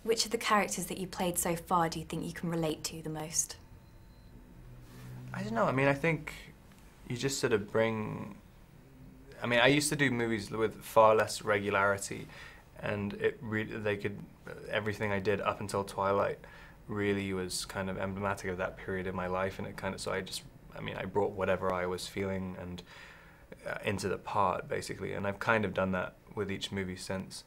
Which of the characters that you played so far do you think you can relate to the most? I don't know. I mean, I think you just sort of bring... I mean, I used to do movies with far less regularity, and everything I did up until Twilight really was kind of emblematic of that period in my life, and it kind of, so I brought whatever I was feeling and into the part, basically, and I've kind of done that with each movie since.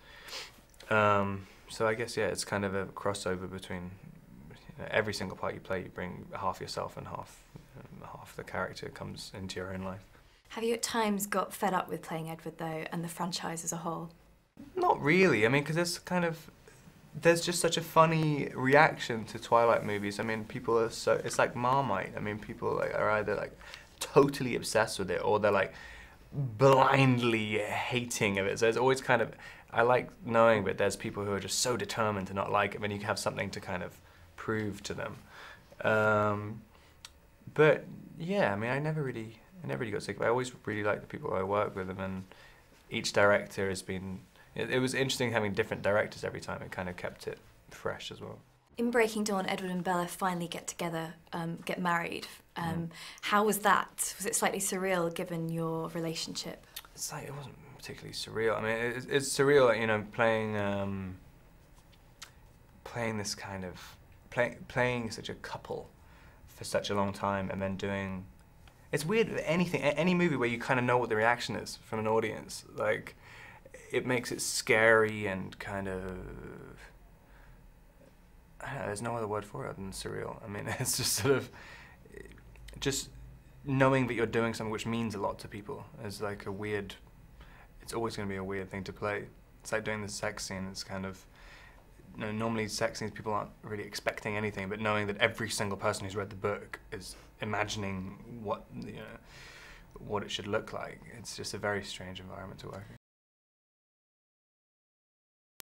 So I guess, yeah, it's kind of a crossover between, every single part you play, you bring half yourself and half the character comes into your own life. Have you at times got fed up with playing Edward, though, and the franchise as a whole? Not really. I mean, because there's just such a funny reaction to Twilight movies. I mean, people are so, it's like Marmite. I mean, people are either totally obsessed with it, or they're blindly hating of it. So it's always kind of, I like knowing that there's people who are just so determined to not like it, and you have something to kind of prove to them. But yeah, I mean, I never really got sick of it. I always really liked the people I work with, and each director has been, it was interesting having different directors every time. It kind of kept it fresh as well. In Breaking Dawn, Edward and Bella finally get together, get married. How was that? Was it slightly surreal given your relationship? It wasn't particularly surreal. I mean, it's surreal, you know, playing this kind of, playing such a couple for such a long time, and then doing, it's weird, any movie where you kind of know what the reaction is from an audience, it makes it scary and kind of, I don't know, there's no other word for it other than surreal. I mean, it's just sort of, just knowing that you're doing something which means a lot to people is like a weird, it's always going to be a weird thing to play. It's like doing the sex scene. It's kind of, you know, normally sex scenes people aren't really expecting anything, but knowing that every single person who's read the book is imagining what, you know, what it should look like. It's just a very strange environment to work in.